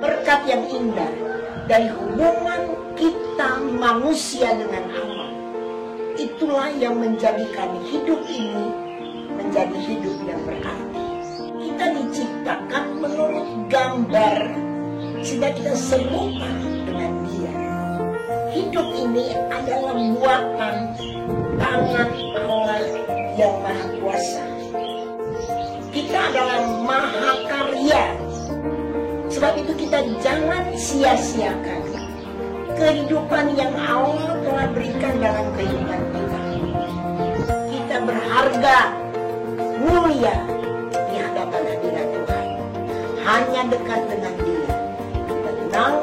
berkat yang indah dari hubungan kita manusia dengan Allah. Itulah yang menjadikan hidup ini menjadi hidup yang berarti. Kita diciptakan menurut gambar sehingga kita serupa dengan Dia. Hidup ini adalah buatan tangan Allah yang Maha Kuasa. Kita adalah mahakarya. Sebab itu kita jangan sia-siakan kehidupan yang Allah telah berikan dalam kehidupan kita. Kita berharga, mulia di hadapan hadirat Tuhan. Hanya dekat dengan Dia. Tenang,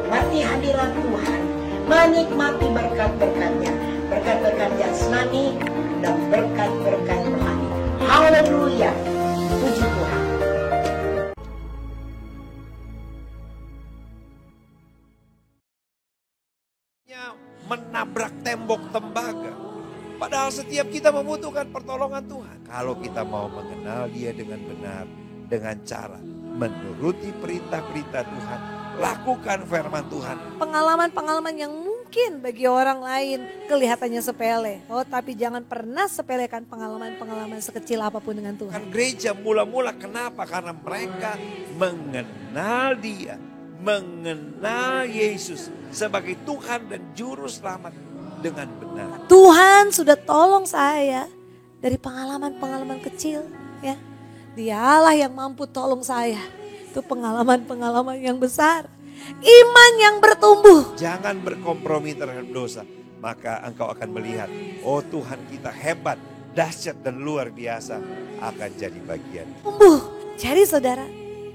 menikmati hadirat Tuhan. Menikmati berkat-berkatnya. Berkat-berkat jasmani dan berkat-berkat rohani. Haleluya. Puji Tuhan. Menabrak tembok tembaga. Padahal setiap kita membutuhkan pertolongan Tuhan. Kalau kita mau mengenal Dia dengan benar, dengan cara menuruti perintah-perintah Tuhan, lakukan firman Tuhan. Pengalaman-pengalaman yang mungkin bagi orang lain kelihatannya sepele. Oh, tapi jangan pernah sepelekan pengalaman-pengalaman sekecil apapun dengan Tuhan. Kan gereja mula-mula kenapa? Karena mereka mengenal Dia. Mengenal Yesus sebagai Tuhan dan Juru Selamat dengan benar. Tuhan sudah tolong saya dari pengalaman-pengalaman kecil, ya. Dialah yang mampu tolong saya. Itu pengalaman-pengalaman yang besar. Iman yang bertumbuh. Jangan berkompromi terhadap dosa. Maka engkau akan melihat, oh Tuhan kita hebat, dahsyat dan luar biasa akan jadi bagian. Tumbuh. Jadi saudara,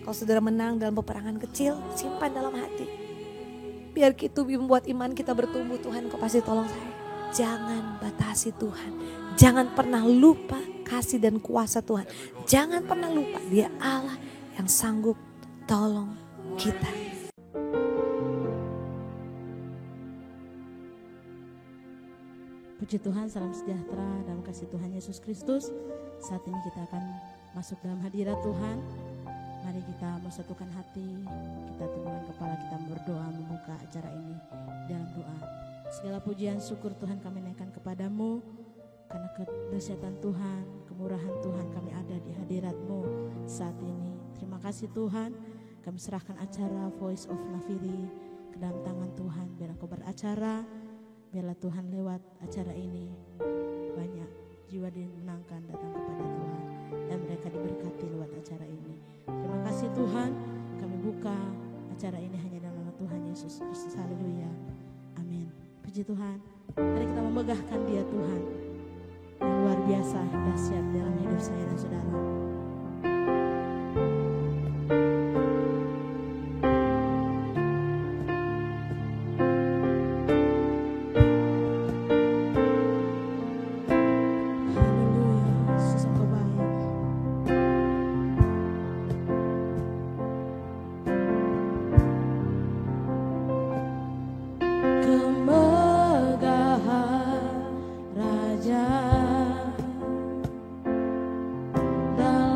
kalau saudara menang dalam peperangan kecil, simpan dalam hati. Biar itu membuat iman kita bertumbuh. Tuhan, kau pasti tolong saya. Jangan batasi Tuhan. Jangan pernah lupa kasih dan kuasa Tuhan. Jangan pernah lupa Dia Allah yang sanggup tolong kita. Puji Tuhan, salam sejahtera dalam kasih Tuhan Yesus Kristus. Saat ini kita akan masuk dalam hadirat Tuhan. Mari kita bersatukan hati, kita tundukkan kepala, kita berdoa membuka acara ini dalam doa. Segala pujian syukur Tuhan kami naikkan kepadamu, karena kedahsyatan Tuhan, kemurahan Tuhan kami ada di hadirat-Mu saat ini. Terima kasih Tuhan, kami serahkan acara Voice of Nafiri ke dalam tangan Tuhan. Biar Engkau beracara, biarlah Tuhan lewat acara ini banyak jiwa dimenangkan datang kepada Tuhan. Dan mereka diberkati lewat acara ini. Terima kasih Tuhan, kami buka acara ini hanya dalam nama Tuhan Yesus Kristus. Haleluya. Amin. Puji Tuhan. Mari kita memegahkan Dia Tuhan yang luar biasa, dahsyat dalam hidup saya dan saudara. Dalam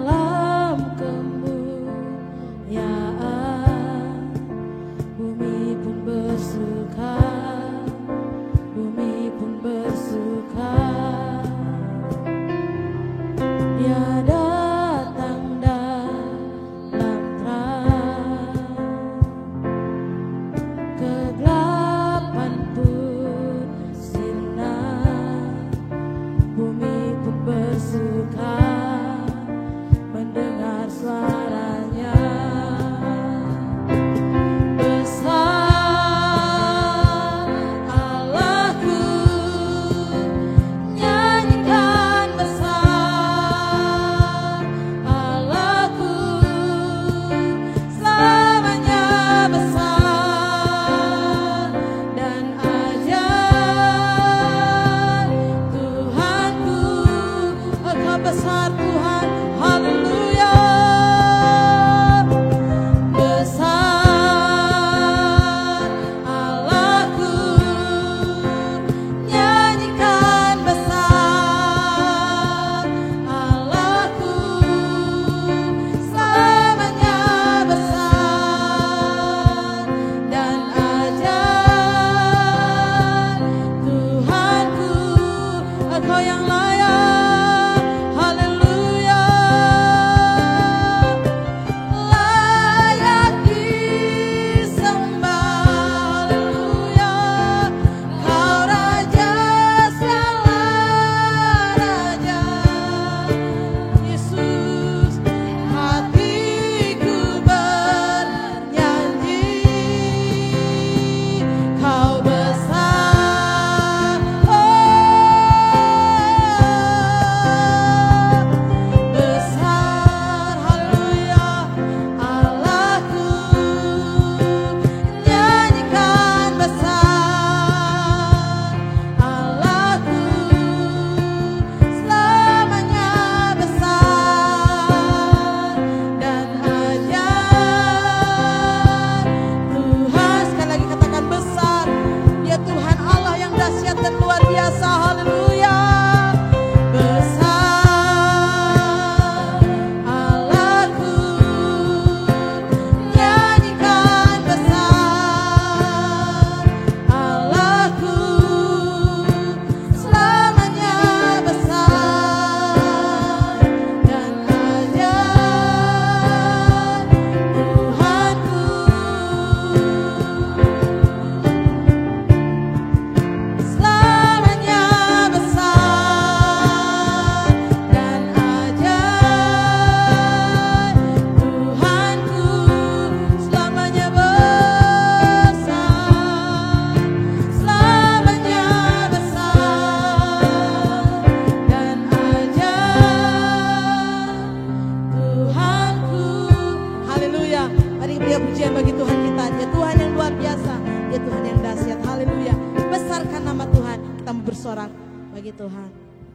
kita bersorak bagi Tuhan.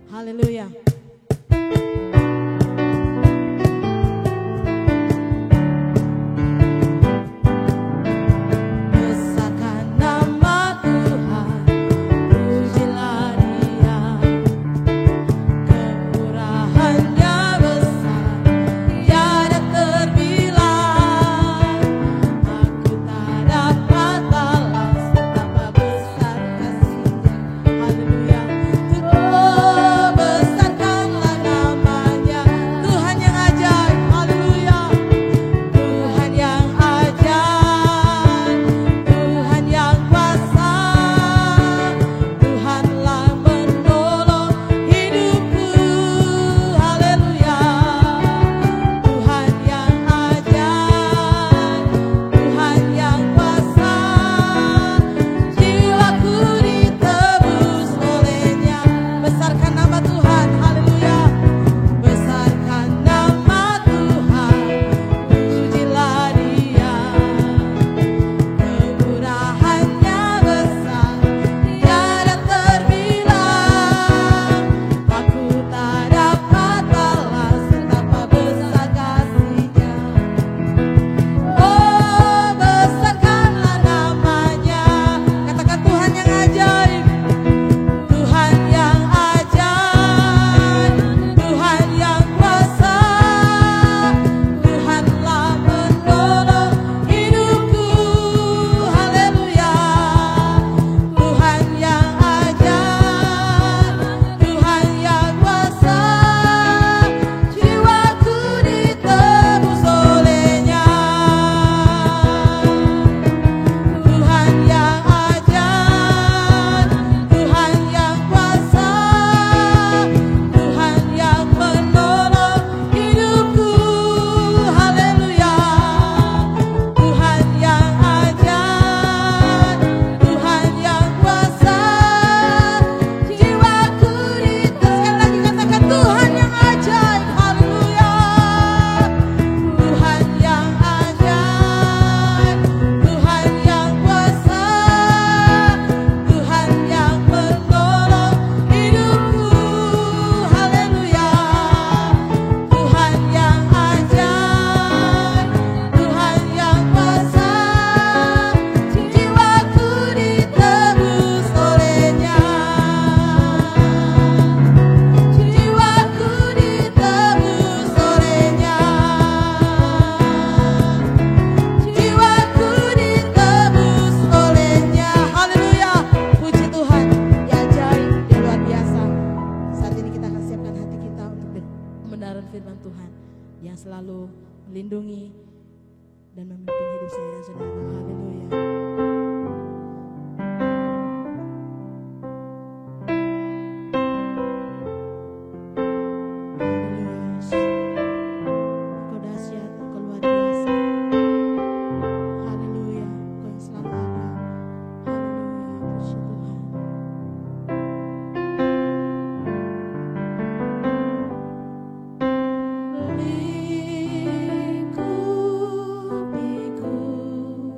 Haleluya. melindungi dan memimpin hidup saya dan saudara. Haleluya. Piku, piku,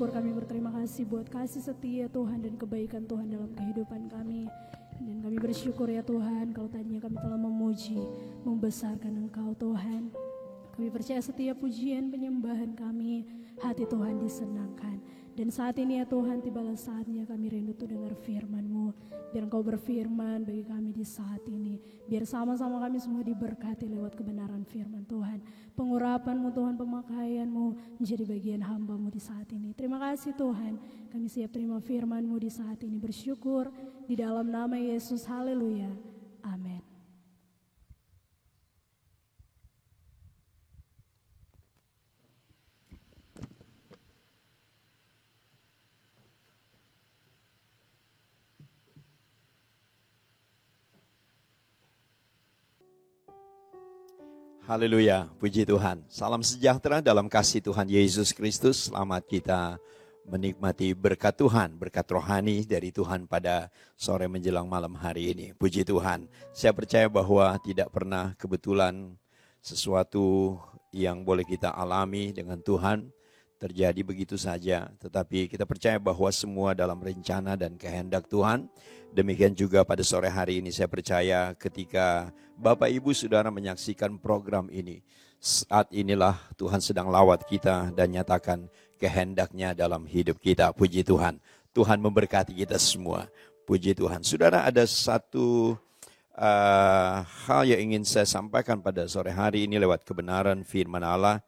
bersyukur, kami berterima kasih buat kasih setia Tuhan dan kebaikan Tuhan dalam kehidupan kami. Dan kami bersyukur ya Tuhan, kalau tadinya kami telah memuji, membesarkan Engkau Tuhan. Kami percaya setiap pujian penyembahan kami, hati Tuhan disenangkan. Dan saat ini ya Tuhan, tibalah saatnya kami rindu tuh dengar firman-Mu. Biar Engkau berfirman bagi kami di saat ini. Biar sama-sama kami semua diberkati lewat kebenaran firman Tuhan. Pengurapan-Mu Tuhan, pemakaian-Mu menjadi bagian hamba-Mu di saat ini. Terima kasih Tuhan, kami siap terima firman-Mu di saat ini. Bersyukur di dalam nama Yesus, haleluya, amin. Haleluya, puji Tuhan. Salam sejahtera dalam kasih Tuhan Yesus Kristus. Selamat kita menikmati berkat Tuhan, berkat rohani dari Tuhan pada sore menjelang malam hari ini. Puji Tuhan. Saya percaya bahwa tidak pernah kebetulan sesuatu yang boleh kita alami dengan Tuhan terjadi begitu saja. Tetapi kita percaya bahwa semua dalam rencana dan kehendak Tuhan. Demikian juga pada sore hari ini saya percaya ketika Bapak Ibu Saudara menyaksikan program ini. Saat inilah Tuhan sedang lawat kita dan nyatakan kehendaknya dalam hidup kita. Puji Tuhan. Tuhan memberkati kita semua. Puji Tuhan. Saudara, ada satu hal yang ingin saya sampaikan pada sore hari ini lewat kebenaran firman Allah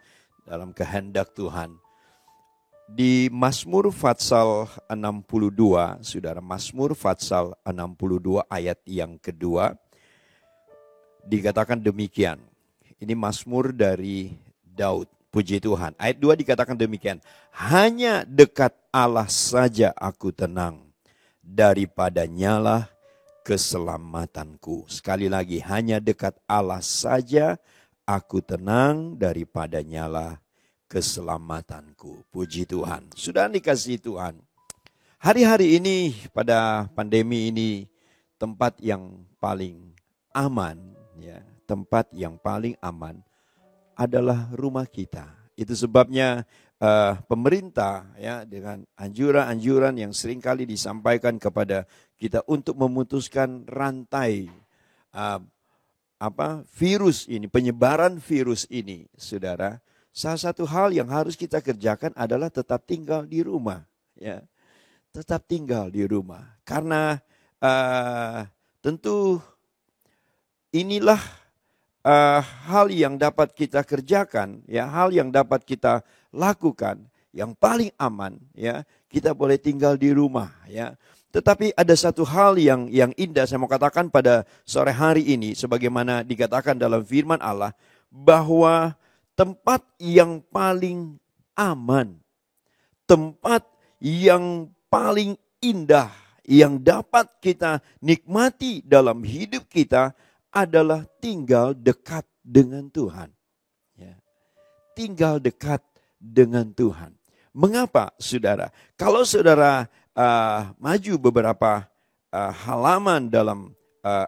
dalam kehendak Tuhan. Di Mazmur Fatsal 62, saudara, Mazmur Fatsal 62 ayat yang kedua, dikatakan demikian. Ini Mazmur dari Daud, puji Tuhan. Ayat 2 dikatakan demikian. Hanya dekat Allah saja aku tenang, daripadanya keselamatanku. Sekali lagi, hanya dekat Allah saja aku tenang, daripadanya keselamatanku. Puji Tuhan. Sudah dikasih Tuhan. Hari-hari ini pada pandemi ini tempat yang paling aman, ya, tempat yang paling aman adalah rumah kita. Itu sebabnya pemerintah ya dengan anjuran-anjuran yang seringkali disampaikan kepada kita untuk memutuskan rantai virus ini, penyebaran virus ini, saudara. Salah satu hal yang harus kita kerjakan adalah tetap tinggal di rumah, ya, tetap tinggal di rumah. Karena tentu inilah hal yang dapat kita kerjakan, ya, hal yang dapat kita lakukan, yang paling aman, ya, kita boleh tinggal di rumah, ya. Tetapi ada satu hal yang indah saya mau katakan pada sore hari ini, sebagaimana dikatakan dalam firman Allah, bahwa tempat yang paling aman, tempat yang paling indah, yang dapat kita nikmati dalam hidup kita adalah tinggal dekat dengan Tuhan. Ya. Tinggal dekat dengan Tuhan. Mengapa, saudara? Kalau saudara maju beberapa halaman dalam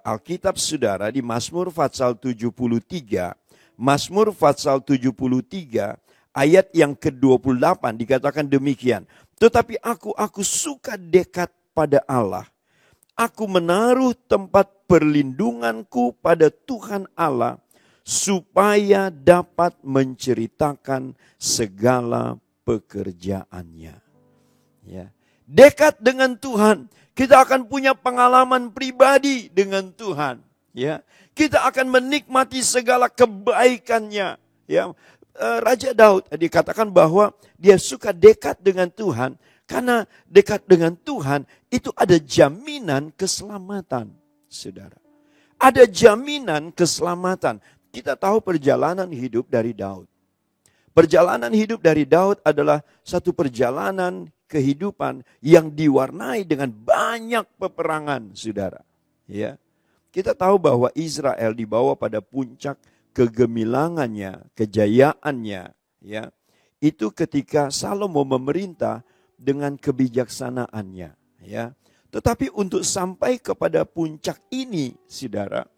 Alkitab saudara di Mazmur Fatsal 73, Mazmur Fatsal 73 ayat yang ke-28 dikatakan demikian. Tetapi aku suka dekat pada Allah. Aku menaruh tempat perlindunganku pada Tuhan Allah supaya dapat menceritakan segala pekerjaannya. Ya. Dekat dengan Tuhan, kita akan punya pengalaman pribadi dengan Tuhan. Ya, kita akan menikmati segala kebaikannya. Ya, Raja Daud dikatakan bahwa dia suka dekat dengan Tuhan karena dekat dengan Tuhan itu ada jaminan keselamatan, saudara. Ada jaminan keselamatan. Kita tahu perjalanan hidup dari Daud. Perjalanan hidup dari Daud adalah satu perjalanan kehidupan yang diwarnai dengan banyak peperangan, saudara. Ya. Kita tahu bahwa Israel dibawa pada puncak kegemilangannya, kejayaannya, ya. Itu ketika Salomo memerintah dengan kebijaksanaannya, ya. Tetapi untuk sampai kepada puncak ini, saudara,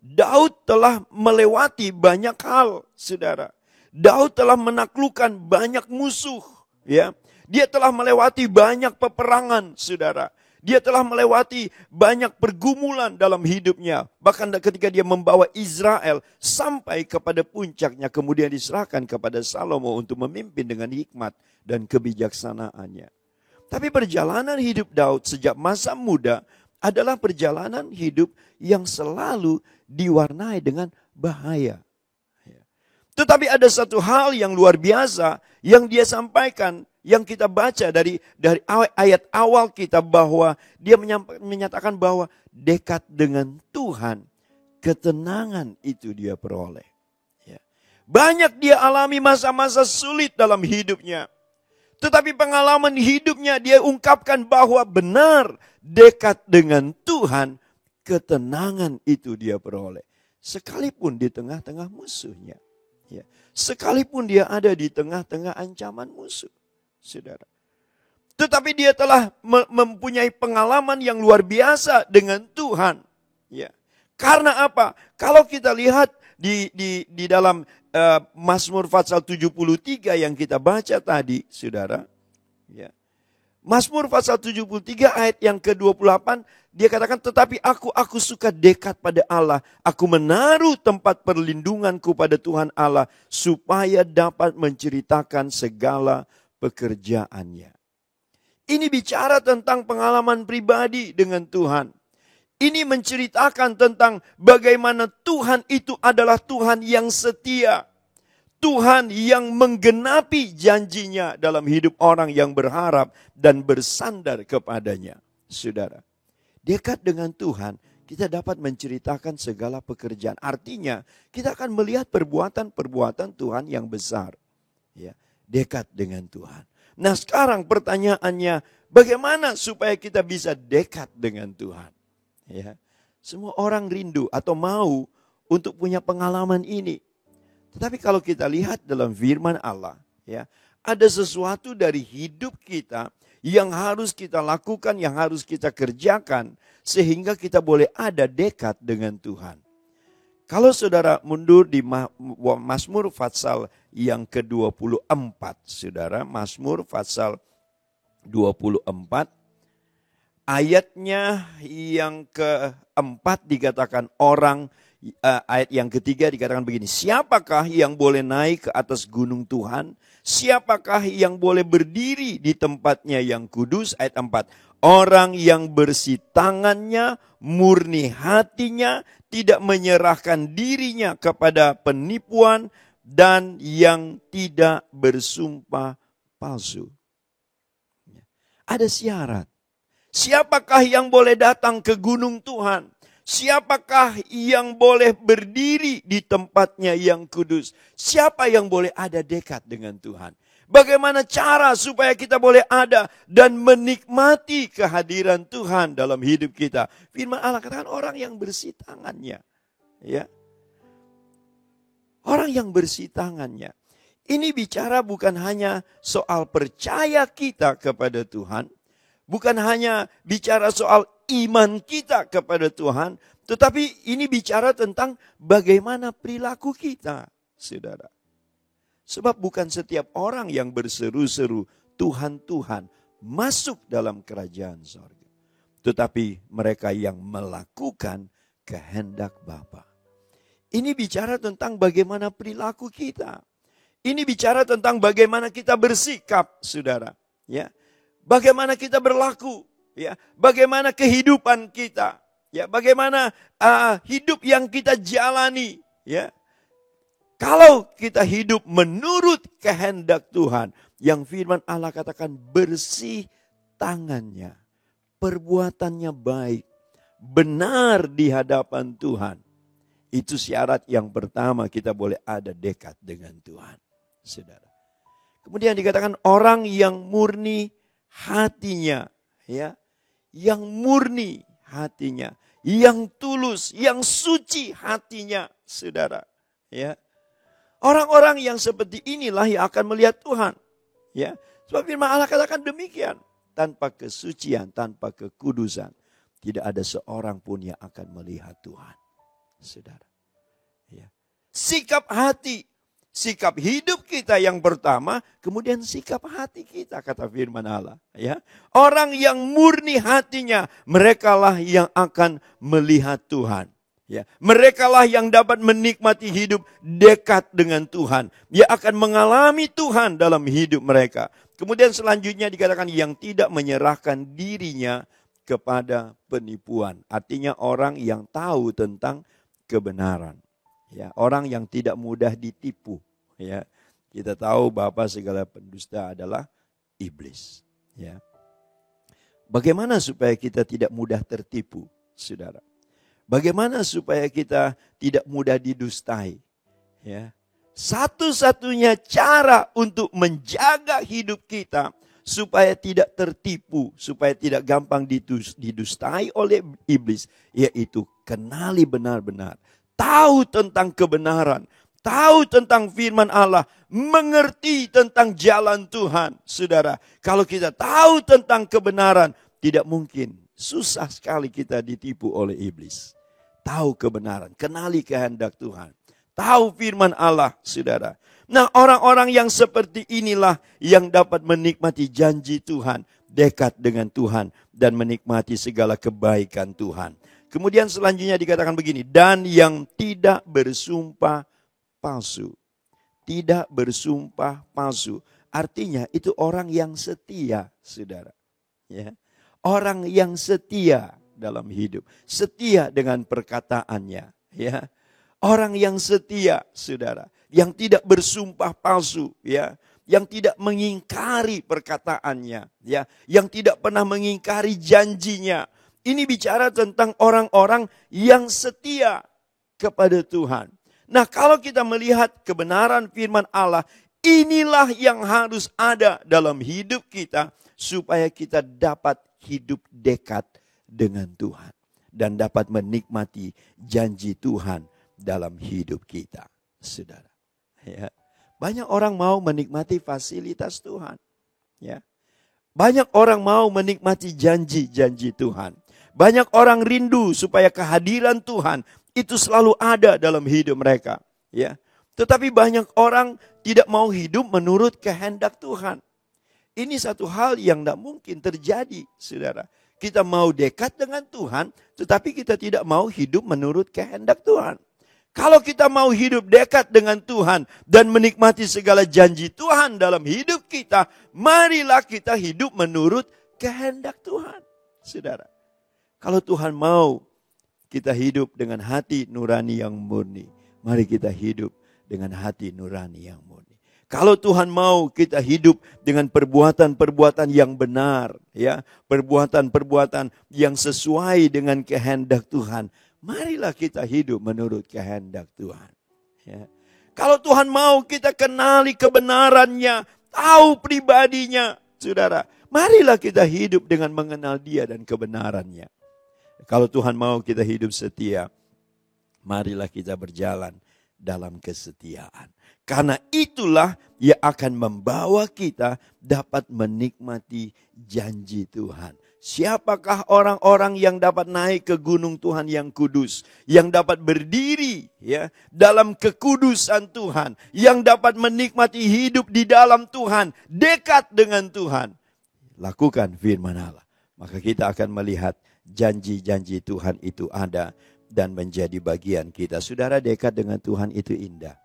Daud telah melewati banyak hal, saudara. Daud telah menaklukkan banyak musuh, ya. Dia telah melewati banyak peperangan, saudara. Dia telah melewati banyak pergumulan dalam hidupnya. Bahkan ketika dia membawa Israel sampai kepada puncaknya, kemudian diserahkan kepada Salomo untuk memimpin dengan hikmat dan kebijaksanaannya. Tapi perjalanan hidup Daud sejak masa muda adalah perjalanan hidup yang selalu diwarnai dengan bahaya. Tetapi ada satu hal yang luar biasa yang dia sampaikan, yang kita baca dari ayat awal kita, bahwa dia menyatakan bahwa dekat dengan Tuhan, ketenangan itu dia peroleh. Banyak dia alami masa-masa sulit dalam hidupnya. Tetapi pengalaman hidupnya dia ungkapkan bahwa benar dekat dengan Tuhan, ketenangan itu dia peroleh. Sekalipun di tengah-tengah musuhnya. Sekalipun dia ada di tengah-tengah ancaman musuh, saudara. Tetapi dia telah mempunyai pengalaman yang luar biasa dengan Tuhan. Karena apa? Kalau kita lihat di dalam Mazmur pasal 73 yang kita baca tadi, saudara. Mazmur pasal 73 ayat yang ke-28, dia katakan, tetapi aku suka dekat pada Allah. Aku menaruh tempat perlindunganku pada Tuhan Allah, supaya dapat menceritakan segala pekerjaannya. Ini bicara tentang pengalaman pribadi dengan Tuhan. Ini menceritakan tentang bagaimana Tuhan itu adalah Tuhan yang setia. Tuhan yang menggenapi janjinya dalam hidup orang yang berharap dan bersandar kepadanya. Saudara, dekat dengan Tuhan, kita dapat menceritakan segala pekerjaan. Artinya, kita akan melihat perbuatan-perbuatan Tuhan yang besar. Dekat dengan Tuhan. Nah, sekarang pertanyaannya, bagaimana supaya kita bisa dekat dengan Tuhan? Semua orang rindu atau mau untuk punya pengalaman ini. Tetapi kalau kita lihat dalam firman Allah, ada sesuatu dari hidup kita yang harus kita lakukan, yang harus kita kerjakan, sehingga kita boleh ada dekat dengan Tuhan. Kalau saudara mundur di Mazmur pasal yang ke-24, saudara, Mazmur pasal 24, ayatnya yang keempat dikatakan ayat yang ketiga dikatakan begini, siapakah yang boleh naik ke atas gunung Tuhan? Siapakah yang boleh berdiri di tempatnya yang kudus? Ayat 4, orang yang bersih tangannya, murni hatinya, tidak menyerahkan dirinya kepada penipuan, dan yang tidak bersumpah palsu. Ada syarat. Siapakah yang boleh datang ke gunung Tuhan? Siapakah yang boleh berdiri di tempatnya yang kudus? Siapa yang boleh ada dekat dengan Tuhan? Bagaimana cara supaya kita boleh ada dan menikmati kehadiran Tuhan dalam hidup kita? Firman Allah katakan orang yang bersih tangannya. Orang yang bersih tangannya. Ini bicara bukan hanya soal percaya kita kepada Tuhan. Bukan hanya bicara soal iman kita kepada Tuhan, tetapi ini bicara tentang bagaimana perilaku kita, saudara. Sebab bukan setiap orang yang berseru-seru Tuhan, Tuhan masuk dalam kerajaan sorga. Tetapi mereka yang melakukan kehendak Bapa. Ini bicara tentang bagaimana perilaku kita. Ini bicara tentang bagaimana kita bersikap, saudara. Bagaimana kita berlaku, bagaimana kehidupan kita, bagaimana hidup yang kita jalani, Kalau kita hidup menurut kehendak Tuhan, yang firman Allah katakan bersih tangannya, perbuatannya baik, benar di hadapan Tuhan. Itu syarat yang pertama kita boleh ada dekat dengan Tuhan, saudara. Kemudian dikatakan orang yang murni hatinya, yang murni hatinya, yang tulus, yang suci hatinya, saudara. Orang-orang yang seperti inilah yang akan melihat Tuhan. Sebab firman Allah katakan demikian. Tanpa kesucian, tanpa kekudusan, tidak ada seorang pun yang akan melihat Tuhan, saudara. Sikap hati Sikap hidup kita yang pertama, kemudian sikap hati kita, kata firman Allah. Ya, orang yang murni hatinya, merekalah yang akan melihat Tuhan. Ya, merekalah yang dapat menikmati hidup dekat dengan Tuhan. Dia akan mengalami Tuhan dalam hidup mereka. Kemudian selanjutnya dikatakan yang tidak menyerahkan dirinya kepada penipuan. Artinya orang yang tahu tentang kebenaran. Ya, orang yang tidak mudah ditipu. Ya, kita tahu bahwa segala pendusta adalah iblis. Ya, bagaimana supaya kita tidak mudah tertipu, saudara? Bagaimana supaya kita tidak mudah didustai? Ya, satu-satunya cara untuk menjaga hidup kita supaya tidak tertipu, supaya tidak gampang didustai oleh iblis, yaitu kenali benar-benar, tahu tentang kebenaran, tahu tentang firman Allah, mengerti tentang jalan Tuhan. Saudara, kalau kita tahu tentang kebenaran, tidak mungkin, susah sekali kita ditipu oleh iblis. Tahu kebenaran, kenali kehendak Tuhan, tahu firman Allah, saudara. Nah, orang-orang yang seperti inilah yang dapat menikmati janji Tuhan, dekat dengan Tuhan, dan menikmati segala kebaikan Tuhan. Kemudian selanjutnya dikatakan begini, dan yang tidak bersumpah palsu. Tidak bersumpah palsu. Artinya itu orang yang setia, saudara. Ya. Orang yang setia dalam hidup. Setia dengan perkataannya. Ya. Orang yang setia, saudara. Yang tidak bersumpah palsu. Ya. Yang tidak mengingkari perkataannya. Ya. Yang tidak pernah mengingkari janjinya. Ini bicara tentang orang-orang yang setia kepada Tuhan. Nah, kalau kita melihat kebenaran firman Allah, inilah yang harus ada dalam hidup kita supaya kita dapat hidup dekat dengan Tuhan dan dapat menikmati janji Tuhan dalam hidup kita, saudara. Ya. Banyak orang mau menikmati fasilitas Tuhan. Ya. Banyak orang mau menikmati janji-janji Tuhan. Banyak orang rindu supaya kehadiran Tuhan itu selalu ada dalam hidup mereka, ya. Tetapi banyak orang tidak mau hidup menurut kehendak Tuhan. Ini satu hal yang tidak mungkin terjadi, saudara. Kita mau dekat dengan Tuhan, tetapi kita tidak mau hidup menurut kehendak Tuhan. Kalau kita mau hidup dekat dengan Tuhan dan menikmati segala janji Tuhan dalam hidup kita, marilah kita hidup menurut kehendak Tuhan, saudara. Kalau Tuhan mau kita hidup dengan hati nurani yang murni, mari kita hidup dengan hati nurani yang murni. Kalau Tuhan mau kita hidup dengan perbuatan-perbuatan yang benar, ya, perbuatan-perbuatan yang sesuai dengan kehendak Tuhan, marilah kita hidup menurut kehendak Tuhan. Ya. Kalau Tuhan mau kita kenali kebenarannya, tahu pribadinya, saudara, marilah kita hidup dengan mengenal Dia dan kebenarannya. Kalau Tuhan mau kita hidup setia, marilah kita berjalan dalam kesetiaan. Karena itulah yang akan membawa kita dapat menikmati janji Tuhan. Siapakah orang-orang yang dapat naik ke gunung Tuhan yang kudus, yang dapat berdiri, ya, dalam kekudusan Tuhan, yang dapat menikmati hidup di dalam Tuhan, dekat dengan Tuhan. Lakukan firman Allah, maka kita akan melihat janji-janji Tuhan itu ada dan menjadi bagian kita. Saudara, dekat dengan Tuhan itu indah.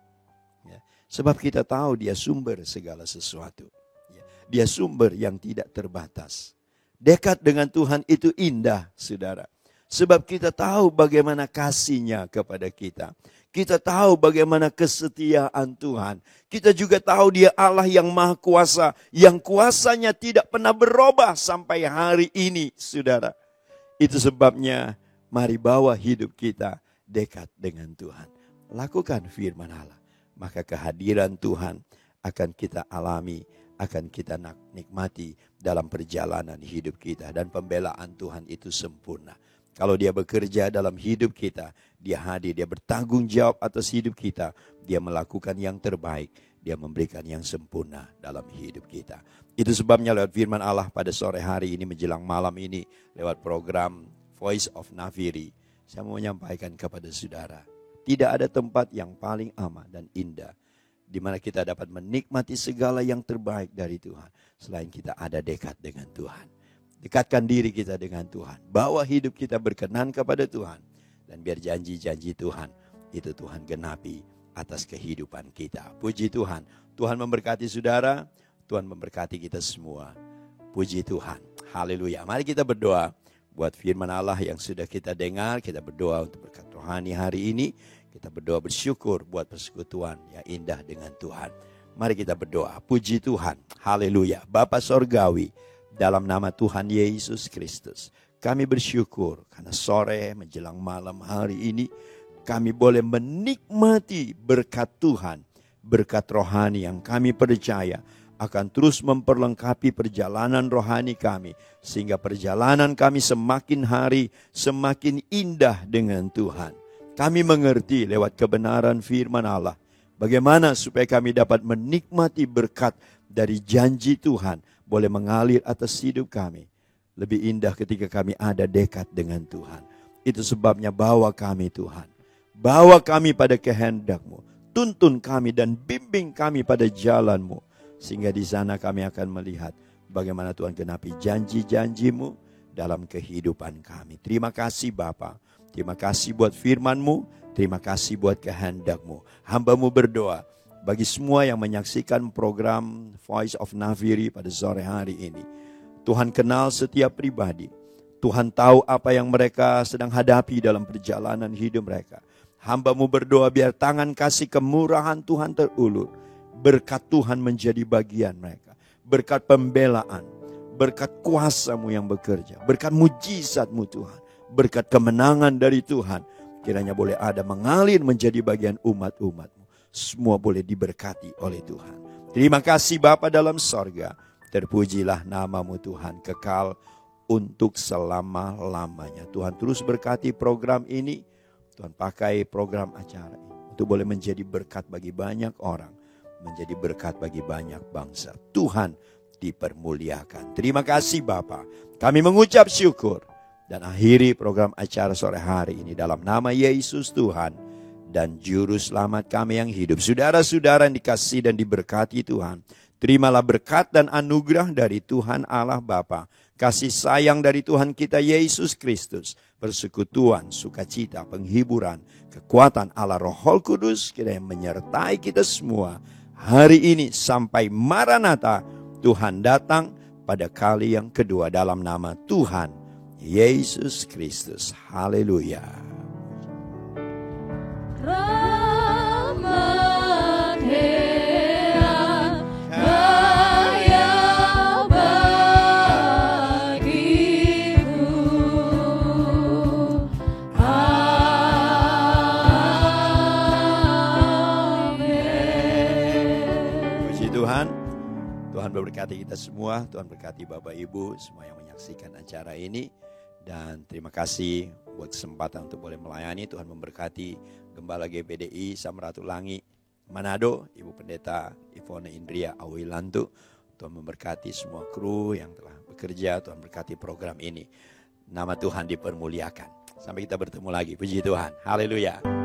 Ya. Sebab kita tahu Dia sumber segala sesuatu. Ya. Dia sumber yang tidak terbatas. Dekat dengan Tuhan itu indah, saudara. Sebab kita tahu bagaimana kasih-Nya kepada kita. Kita tahu bagaimana kesetiaan Tuhan. Kita juga tahu Dia Allah yang Maha Kuasa. Yang kuasanya tidak pernah berubah sampai hari ini, saudara. Itu sebabnya mari bawa hidup kita dekat dengan Tuhan. Lakukan firman Allah. Maka kehadiran Tuhan akan kita alami, akan kita nikmati dalam perjalanan hidup kita. Dan pembelaan Tuhan itu sempurna. Kalau Dia bekerja dalam hidup kita, Dia hadir, Dia bertanggung jawab atas hidup kita. Dia melakukan yang terbaik, Dia memberikan yang sempurna dalam hidup kita. Itu sebabnya lewat firman Allah pada sore hari ini menjelang malam ini, lewat program Voice of Nafiri, saya mau menyampaikan kepada saudara, tidak ada tempat yang paling aman dan indah di mana kita dapat menikmati segala yang terbaik dari Tuhan. Selain kita ada dekat dengan Tuhan. Dekatkan diri kita dengan Tuhan. Bawa hidup kita berkenan kepada Tuhan. Dan biar janji-janji Tuhan, itu Tuhan genapi atas kehidupan kita. Puji Tuhan. Tuhan memberkati saudara, Tuhan memberkati kita semua. Puji Tuhan. Haleluya. Mari kita berdoa buat firman Allah yang sudah kita dengar. Kita berdoa untuk berkat rohani hari ini. Kita berdoa bersyukur buat persekutuan yang indah dengan Tuhan. Mari kita berdoa. Puji Tuhan. Haleluya. Bapa Sorgawi, dalam nama Tuhan Yesus Kristus, kami bersyukur karena sore menjelang malam hari ini kami boleh menikmati berkat Tuhan. Berkat rohani yang kami percaya akan terus memperlengkapi perjalanan rohani kami. Sehingga perjalanan kami semakin hari semakin indah dengan Tuhan. Kami mengerti lewat kebenaran firman Allah, bagaimana supaya kami dapat menikmati berkat dari janji Tuhan boleh mengalir atas hidup kami. Lebih indah ketika kami ada dekat dengan Tuhan. Itu sebabnya bawa kami Tuhan. Bawa kami pada kehendak-Mu. Tuntun kami dan bimbing kami pada jalan-Mu. Sehingga di sana kami akan melihat bagaimana Tuhan genapi janji-janji-Mu dalam kehidupan kami. Terima kasih Bapa. Terima kasih buat firman-Mu. Terima kasih buat kehendak-Mu. Hamba-Mu berdoa bagi semua yang menyaksikan program Voice of Nafiri pada sore hari ini. Tuhan kenal setiap pribadi. Tuhan tahu apa yang mereka sedang hadapi dalam perjalanan hidup mereka. Hamba-Mu berdoa biar tangan kasih kemurahan Tuhan terulur. Berkat Tuhan menjadi bagian mereka. Berkat pembelaan. Berkat kuasa-Mu yang bekerja. Berkat mujizat-Mu Tuhan. Berkat kemenangan dari Tuhan. Kiranya boleh ada mengalir menjadi bagian umat-umat-Mu. Semua boleh diberkati oleh Tuhan. Terima kasih Bapa dalam sorga. Terpujilah nama-Mu Tuhan kekal untuk selama-lamanya. Tuhan terus berkati program ini. Tuhan pakai program acara ini untuk boleh menjadi berkat bagi banyak orang. Menjadi berkat bagi banyak bangsa. Tuhan dipermuliakan. Terima kasih Bapa. Kami mengucap syukur. Dan akhiri program acara sore hari ini dalam nama Yesus Tuhan dan Juru Selamat kami yang hidup. Saudara-saudara yang dikasihi dan diberkati Tuhan. Terimalah berkat dan anugerah dari Tuhan Allah Bapa. Kasih sayang dari Tuhan kita Yesus Kristus. Persekutuan, sukacita, penghiburan, kekuatan Allah Roh Kudus kiranya menyertai kita semua. Hari ini sampai Maranatha Tuhan datang pada kali yang kedua dalam nama Tuhan Yesus Kristus. Haleluya. Rahmat heran kaya bagiku. Amin. Puji Tuhan. Tuhan memberkati kita semua. Tuhan berkati Bapak Ibu semua yang menyaksikan acara ini. Dan terima kasih buat kesempatan untuk boleh melayani. Tuhan memberkati Gembala GPDI Samratulangi Manado, Ibu Pendeta Ivone Indria Awilantu. Tuhan memberkati semua kru yang telah bekerja. Tuhan berkati program ini. Nama Tuhan dipermuliakan. Sampai kita bertemu lagi. Puji Tuhan. Haleluya.